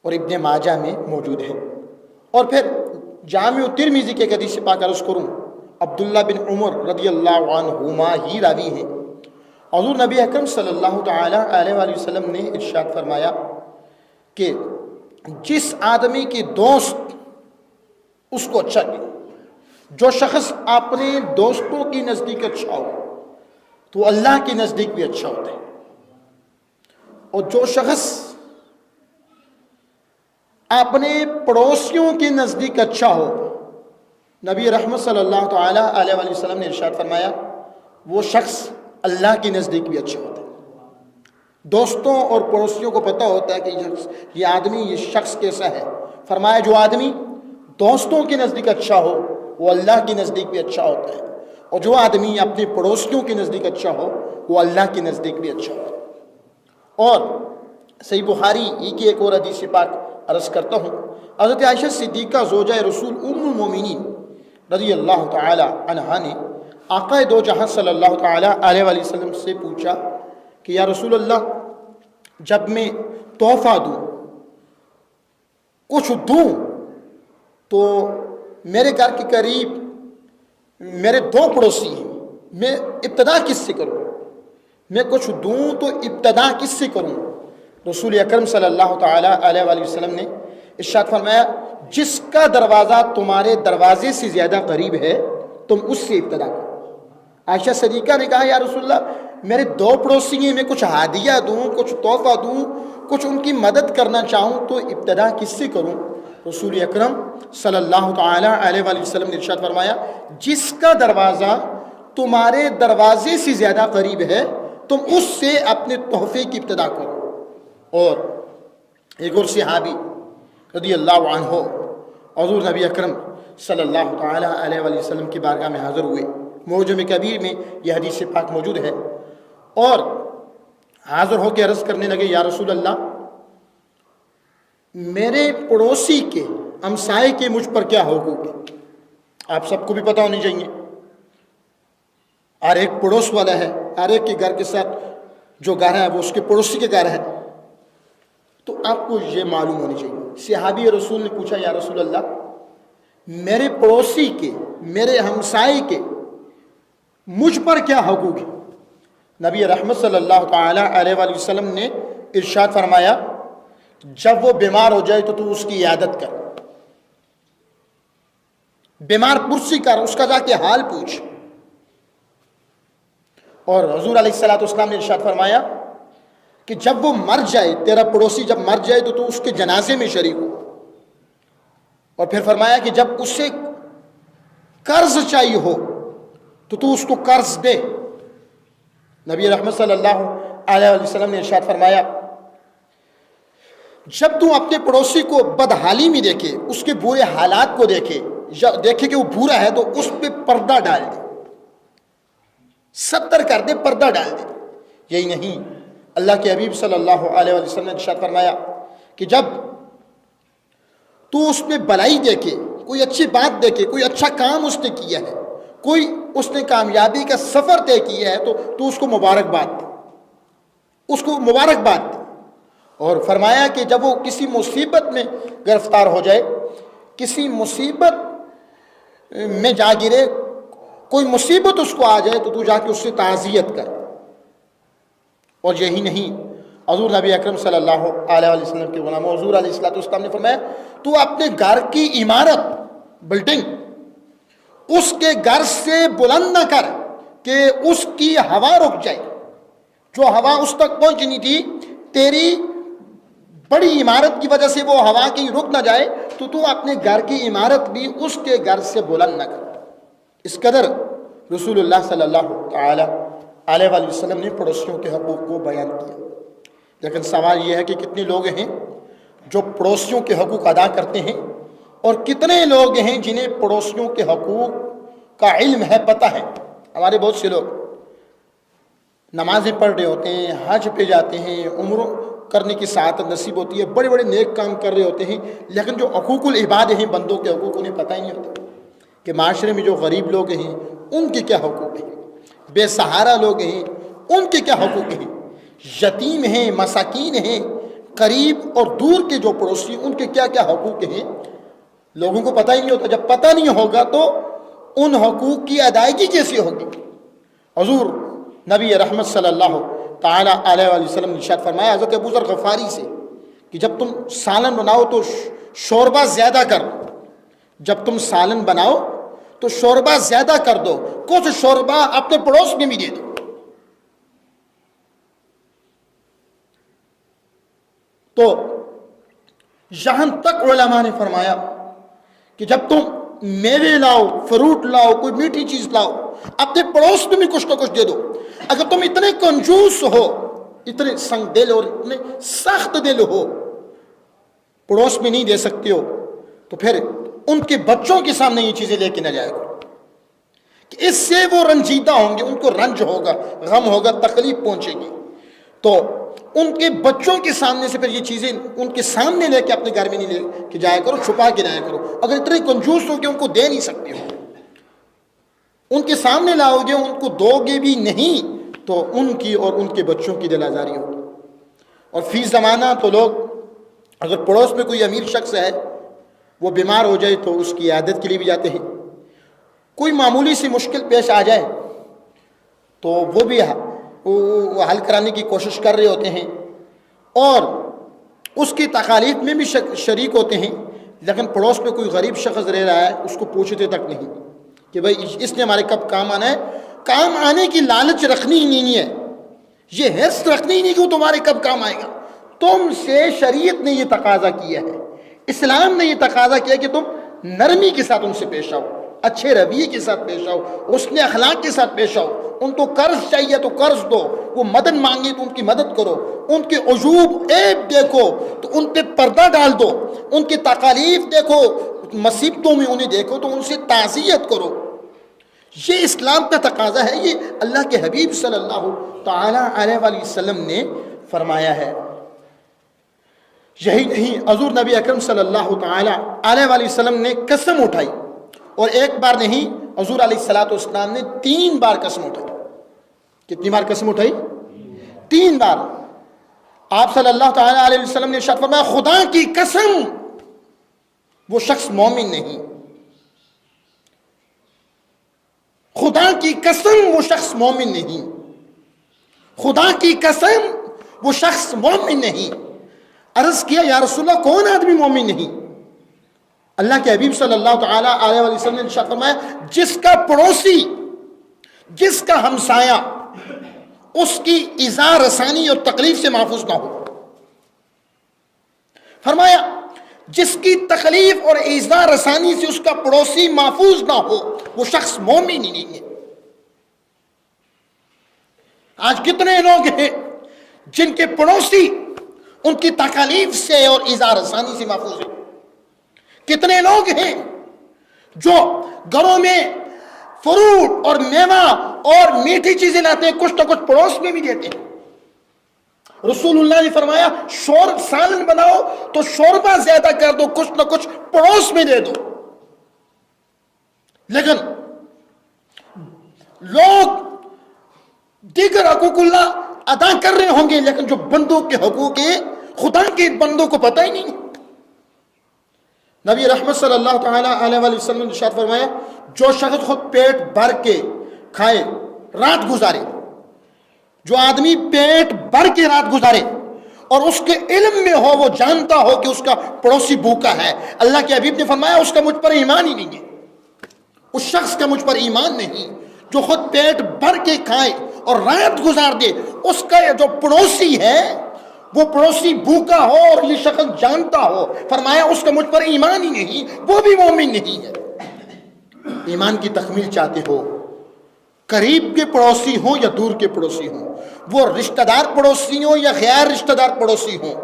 اور ابن ماجہ میں موجود ہے۔ اور پھر جامع ترمذی کے حدیث پاک عرض کروں، عبداللہ بن عمر رضی اللہ عنہما ہی راوی ہیں، حضور نبی اکرم صلی اللہ تعالیٰ علیہ وآلہ وسلم نے ارشاد فرمایا کہ جس آدمی کی دوست اس کو اچھا لگے، جو شخص اپنے دوستوں کی نزدیک اچھا ہو تو اللہ کے نزدیک بھی اچھا ہوتا ہے، اور جو شخص اپنے پڑوسیوں کے نزدیک اچھا ہو، نبی رحمت صلی اللہ تعالیٰ علیہ وآلہ وسلم نے ارشاد فرمایا وہ شخص اللہ کے نزدیک بھی اچھا ہوتا ہے۔ دوستوں اور پڑوسیوں کو پتہ ہوتا ہے کہ یہ آدمی، یہ شخص کیسا ہے۔ فرمایا جو آدمی دوستوں کے نزدیک اچھا ہو وہ اللہ کے نزدیک بھی اچھا ہوتا ہے، اور جو آدمی اپنے پڑوسیوں کے نزدیک اچھا ہو وہ اللہ کے نزدیک بھی اچھا ہوتا ہے۔ اور صحیح بخاری ہی کی ایک اور حدیث پاک عرض کرتا ہوں، حضرت عائشہ صدیقہ زوجہ رسول ام المومنین رضی اللہ تعالی عنہا نے آقا دو جہاں صلی اللہ تعالی علیہ وآلہ وسلم سے پوچھا کہ یا رسول اللہ، جب میں تحفہ دوں، کچھ دوں، تو میرے گھر کے قریب میرے دو پڑوسی ہیں، میں ابتدا کس سے کروں؟ میں کچھ دوں تو ابتدا کس سے کروں؟ رسول اکرم صلی اللہ تعالی علیہ وآلہ وسلم نے ارشاد فرمایا جس کا دروازہ تمہارے دروازے سے زیادہ قریب ہے تم اس سے ابتدا کرو۔ عائشہ صدیقہ نے کہا یا رسول اللہ، میرے دو پڑوسی ہیں، میں کچھ ہدیہ دوں، کچھ تحفہ دوں، کچھ ان کی مدد کرنا چاہوں تو ابتدا کس سے کروں؟ رسول اکرم صلی اللہ تعالی علیہ وآلہ وسلم نے ارشاد فرمایا جس کا دروازہ تمہارے دروازے سے زیادہ قریب ہے تم اس سے اپنے تحفے کی ابتدا کرو۔ اور ایک اور صحابی رضی اللہ عنہ حضور نبی اکرم صلی اللہ تعالی علیہ وآلہ وسلم کی بارگاہ میں حاضر ہوئے، معجم کبیر میں یہ حدیث پاک موجود ہے، اور حاضر ہو کے عرض کرنے لگے یا رسول اللہ، میرے پڑوسی کے، ہمسائے کے مجھ پر کیا حقوق ہے؟ آپ سب کو بھی پتہ ہونی چاہیے، ہر ایک پڑوس والا ہے، ہر ایک کے گھر کے ساتھ جو گھر ہے وہ اس کے پڑوسی کے گھر ہے، تو آپ کو یہ معلوم ہونی چاہیے۔ صحابی رسول نے پوچھا یا رسول اللہ، میرے پڑوسی کے، میرے ہمسائے کے مجھ پر کیا حقوق ہے؟ نبی رحمت صلی اللہ تعالی علیہ وآلہ وسلم نے ارشاد فرمایا جب وہ بیمار ہو جائے تو اس کی عیادت کر، بیمار پرسی کر، اس کا جا کے حال پوچھ۔ اور حضور علیہ الصلوۃ والسلام نے ارشاد فرمایا کہ جب وہ مر جائے، تیرا پڑوسی جب مر جائے تو اس کے جنازے میں شریک ہو۔ اور پھر فرمایا کہ جب اسے قرض چاہیے ہو تو اس کو قرض دے۔ نبی رحمت صلی اللہ علیہ وسلم نے ارشاد فرمایا جب تو اپنے پڑوسی کو بدحالی میں دیکھے، اس کے برے حالات کو دیکھے کہ وہ برا ہے، تو اس پہ پردہ ڈال دے، ستر کر دے، پردہ ڈال دے۔ یہی نہیں، اللہ کے حبیب صلی اللہ علیہ وسلم نے ارشاد فرمایا کہ جب تو اس پہ بلائی دیکھے، کوئی اچھی بات دیکھے، کوئی اچھا کام اس نے کیا ہے، کوئی اس نے کامیابی کا سفر طے کیا ہے، تو اس کو مبارکباد دے، اس کو مبارکباد دے۔ اور فرمایا کہ جب وہ کسی مصیبت میں گرفتار ہو جائے، کسی مصیبت میں جا گرے، کوئی مصیبت اس کو آ جائے تو جا کے اس سے تعزیت کر۔ اور یہی نہیں، حضور نبی اکرم صلی اللہ علیہ وسلم کے غلام حضور علیہ السلام نے فرمایا تو اپنے گھر کی عمارت، بلڈنگ، اس کے گھر سے بلند نہ کر کہ اس کی ہوا رک جائے، جو ہوا اس تک پہنچنی تھی، تیری بڑی عمارت کی وجہ سے وہ ہوا کی رک نہ جائے، تو اپنے گھر کی عمارت بھی اس کے گھر سے بلند نہ کر۔ اس قدر رسول اللہ صلی اللہ تعالی علیہ وآلہ وسلم نے پڑوسیوں کے حقوق کو بیان کیا۔ لیکن سوال یہ ہے کہ کتنے لوگ ہیں جو پڑوسیوں کے حقوق ادا کرتے ہیں، اور کتنے لوگ ہیں جنہیں پڑوسیوں کے حقوق کا علم ہے، پتہ ہے۔ ہمارے بہت سے لوگ نمازیں پڑھ رہے ہوتے ہیں، حج پہ جاتے ہیں، عمرہ کرنے کی سعادت نصیب ہوتی ہے، بڑے بڑے نیک کام کر رہے ہوتے ہیں، لیکن جو حقوق العباد ہیں، بندوں کے حقوق، انہیں پتہ ہی نہیں ہوتا کہ معاشرے میں جو غریب لوگ ہیں ان کے کیا حقوق ہیں، بے سہارا لوگ ہیں ان کے کیا حقوق ہیں، یتیم ہیں، مساکین ہیں، قریب اور دور کے جو پڑوسی ان کے کیا کیا حقوق ہیں لوگوں کو پتہ ہی نہیں ہوتا. جب پتہ نہیں ہوگا تو ان حقوق کی ادائیگی کیسے ہوگی؟ حضور نبی رحمت صلی اللہ تعالی علیہ وآلہ وسلم نے ارشاد فرمایا حضرت ابو ذر غفاری سے کہ جب تم سالن بناؤ تو شوربہ زیادہ کر دو. جب تم سالن بناؤ تو شوربہ زیادہ کر دو، کچھ شوربہ اپنے پڑوس میں بھی دے دو. تو یہاں تک علماء نے فرمایا کہ جب تم میوے لاؤ، فروٹ لاؤ، کوئی میٹھی چیز لاؤ، اپنے پڑوس میں بھی کچھ نہ کچھ دے دو. اگر تم اتنے کنجوس ہو، اتنے سنگ دل اور اتنے سخت دل ہو، پڑوس میں نہیں دے سکتے ہو، تو پھر ان کے بچوں کے سامنے یہ چیزیں لے کے نہ جائے گا کہ اس سے وہ رنجیدہ ہوں گے، ان کو رنج ہوگا، غم ہوگا، تکلیف پہنچے گی. تو ان کے بچوں کے سامنے سے پھر یہ چیزیں ان کے سامنے لے کے اپنے گھر میں نہیں لے کے جایا کرو، چھپا کے لایا کرو. اگر اتنے کنجوس ہو کہ ان کو دے نہیں سکتے ہو، ان کے سامنے لاؤ گے، ان کو دو گے بھی نہیں، تو ان کی اور ان کے بچوں کی دل آزاری ہوگی. اور فی زمانہ تو لوگ اگر پڑوس میں کوئی امیر شخص ہے، وہ بیمار ہو جائے تو اس کی عیادت کے لیے بھی جاتے ہیں. کوئی معمولی سی مشکل پیش آ جائے تو وہ بھی حل کرانے کی کوشش کر رہے ہوتے ہیں اور اس کی تکالیف میں بھی شریک ہوتے ہیں. لیکن پڑوس میں کوئی غریب شخص رہ رہا ہے، اس کو پوچھتے تک نہیں کہ بھائی اس نے ہمارے کب کام آنا ہے. کام آنے کی لالچ رکھنی ہی نہیں ہے، یہ حرص رکھنی ہی نہیں کہ وہ تمہارے کب کام آئے گا. تم سے شریعت نے یہ تقاضا کیا ہے، اسلام نے یہ تقاضا کیا کہ تم نرمی کے ساتھ ان سے پیش آؤ، اچھے رویے کے ساتھ پیش آؤ، حسن اخلاق کے ساتھ پیش آؤ. ان کو قرض چاہیے تو قرض دو، وہ مدد مانگے تو ان کی مدد کرو، ان کے عیوب عیب دیکھو تو ان پہ پردہ ڈال دو، ان کی تکالیف دیکھو، مصیبتوں میں انہیں دیکھو تو ان سے تعزیت کرو. یہ اسلام کا تقاضا ہے، یہ اللہ کے حبیب صلی اللہ تعالی علیہ وآلہ وسلم نے فرمایا ہے. یہی نہیں، حضور نبی اکرم صلی اللہ تعالی علیہ وآلہ وسلم نے قسم اٹھائی، اور ایک بار نہیں، حضور علیہ السلام نے 3 بار قسم اٹھائی. کتنی بار قسم اٹھائی؟ 3 بار. آپ صلی اللہ تعالی علیہ وسلم نے ارشاد فرمایا خدا کی قسم وہ شخص مومن نہیں، خدا کی قسم وہ شخص مومن نہیں، خدا کی قسم وہ شخص مومن نہیں. عرض کیا یا رسول اللہ کون آدمی مومن نہیں؟ اللہ کے حبیب صلی اللہ تعالی علیہ وسلم نے ارشاد فرمایا جس کا پڑوسی، جس کا ہمسایہ اس کی ایذا رسانی اور تکلیف سے محفوظ نہ ہو. فرمایا جس کی تکلیف اور ایذا رسانی سے اس کا پڑوسی محفوظ نہ ہو وہ شخص مومن ہی نہیں ہے. آج کتنے لوگ ہیں جن کے پڑوسی ان کی تکالیف سے اور ایذا رسانی سے محفوظ ہیں. کتنے لوگ ہیں جو گھروں میں فروٹ اور میوہ اور میٹھی چیزیں لاتے ہیں، کچھ نہ کچھ پڑوس میں بھی دیتے ہیں. رسول اللہ نے فرمایا سالن بناؤ تو شوربہ زیادہ کر دو، کچھ نہ کچھ پڑوس میں دے دو. لیکن لوگ دیگر حقوق اللہ ادا کر رہے ہوں گے، لیکن جو بندوں کے حقوق ہیں خدا کے بندوں کو پتہ ہی نہیں. نبی رحمت صلی اللہ تعالی علیہ وآلہ وسلم نے ارشاد فرمایا جو شخص خود پیٹ بھر کے کھائے رات گزارے، جو آدمی پیٹ بھر کے رات گزارے اور اس کے علم میں ہو، وہ جانتا ہو کہ اس کا پڑوسی بھوکا ہے، اللہ کے حبیب نے فرمایا اس کا مجھ پر ایمان ہی نہیں ہے، اس شخص کا مجھ پر ایمان نہیں. جو خود پیٹ بھر کے کھائے اور رات گزار دے، اس کا جو پڑوسی ہے وہ پڑوسی بھوکا ہو اور یہ شخص جانتا ہو، فرمایا اس کا مجھ پر ایمان ہی نہیں، وہ بھی مومن نہیں ہے. ایمان کی تکمیل چاہتے ہو، قریب کے پڑوسی ہوں یا دور کے پڑوسی ہوں، وہ رشتہ دار پڑوسی ہوں یا غیر رشتہ دار پڑوسی ہوں،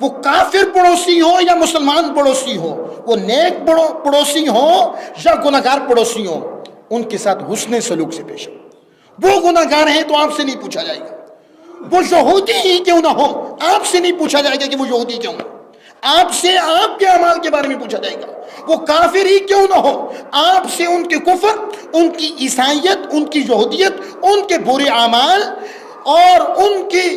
وہ کافر پڑوسی ہوں یا مسلمان پڑوسی ہوں، وہ نیک پڑوسی ہوں یا گناہگار پڑوسی ہوں، ان کے ساتھ حسن سلوک سے پیش آؤ. وہ گناہگار ہیں تو آپ سے نہیں پوچھا جائے گا، وہ یہودی ہی کیوں نہ ہو آپ سے نہیں پوچھا جائے گا کہ وہ یہودی کیوں نہ، آپ سے آپ کے اعمال کے بارے میں پوچھا جائے گا. وہ کافر ہی کیوں نہ ہو آپ سے ان کے کفر، ان کی عیسائیت، ان کی یہودیت، ان کے برے اعمال اور ان کی